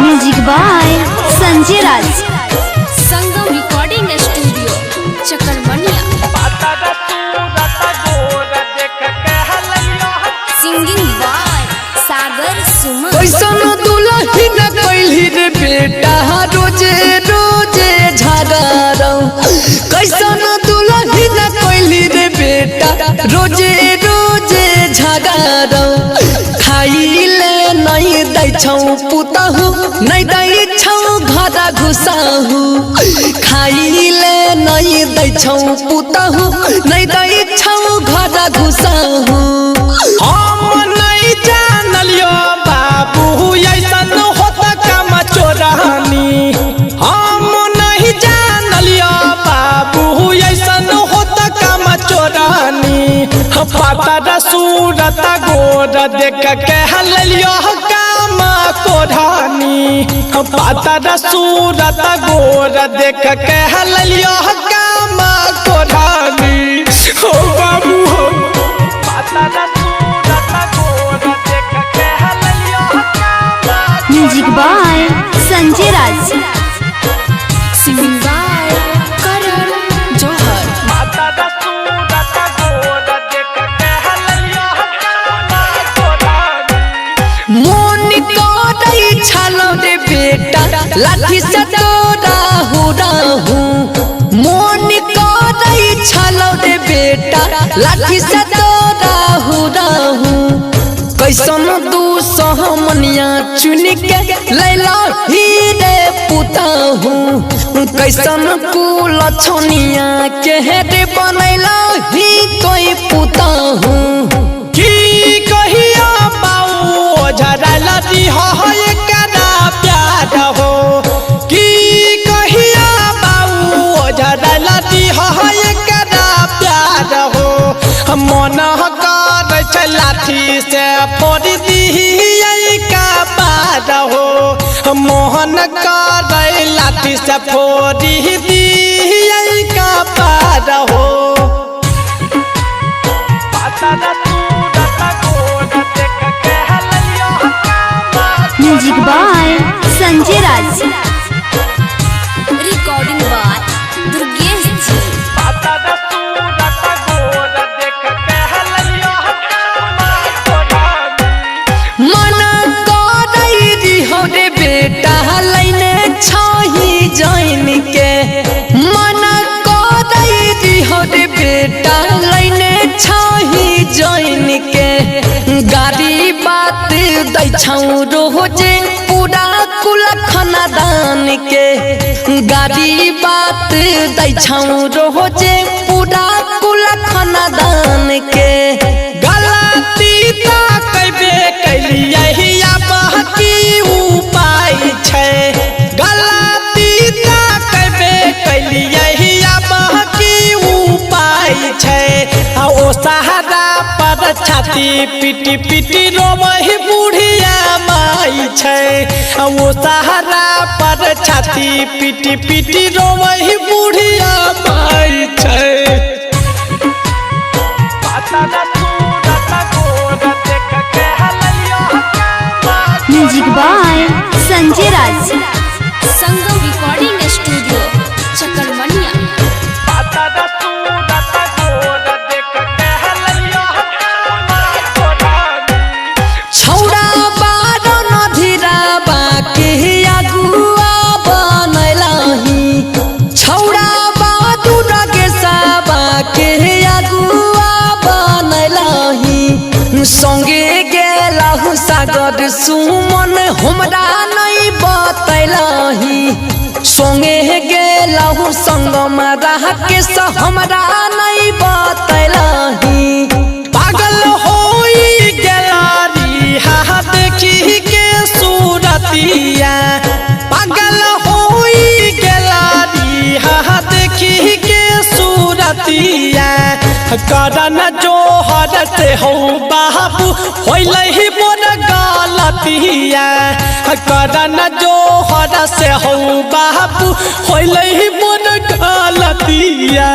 Music by Sanjay Raj. Sangam recording studio Chakarmaniya. Singing by Sagar Suman. कैसन दुल्ही न कैली रे बेटा रोजे रोजे झगड़ौ। कैसन दुल्ही न कैली रे बेटा रोजे रोजे झगड़ौ। खाइले नहीं दै छौ पुतहु नहीं दै छौ घर घुसाहु। खाइले नहीं दै छौ पुतहु नहीं दै छौ घर घुसाहु। हम नहीं जानलियो बाबू ऐसन होता काम चोरानी। हम नहीं जानलियो बाबू ऐसन होता काम चोरानी। पाता सूरत गोर देख के हलियो काम कोरानी। पाता सूरत गोर देख के हलियो काम कोरानी। हो बाबू हो music by Sanjay Raj. Singing by Karan Johar. मोन कोई छलो रे बेटा लाठी से तोड़ा हो रहू। मोन कोई छलो रे बेटा लाठी से तोड़ा हो रहू। कैसन दू सहमनिया चुन के लैला हीरे पुताहू। कैसन कुल छोनिया के रे बनैला ही कोई पुताहू। की कहिया बाऊ झरला दी हो एकरा प्यार हो। की कहिया बाऊ झरला दी हो एकरा प्यार हो। मन कर लाठी से फोड़ दी का पार हो। मोहन कर लाठी से फोड़ दी का पार हो। Music by Sanjay Raj. Recording by Durgesh ji. मन करई हो रे बेटा लैने छही जाइन के। मन करई हो रे बेटा लैने छही जाइन के। गाड़ी बात दै छौ रोजे पूरा कुल खानदान के। गाड़ी बात दै छौ रोजे पूरा कुल खानदान के। गलती ता कैबे कैलियै बहकी उपाय छै। गलती ता कैबे कैलियै बहकी उपाय छै। ओ सहारा पर छाती पिटी पिटी रोवहि बुढ़िया माई छै। ओ सहारा पर छाती पिटी पिटी रोवहि बुढ़िया माई छै। Music by Sanjay Raj. Sangam recording studio Chakarmaniya. छौड़ा बारो नधीरा बाके अगुआ बनैलही। छौड़ा बहादुर के साबा के अगुआ बनैलही। संगे गेलहु सागर सुमन हमरा नहीं बतैलही। संगे गेलहु संगम रह के हमरा नहीं बतैलही। पागल होई गेलारी हा देखी के सूरतिया। पागल होई गेलारी हा देखी के सूरतिया। करन जोहर से हो बाबू होइलहि मोर गलतिया। करन जोहर से हो बाबू होइलहि मोर गलतिया।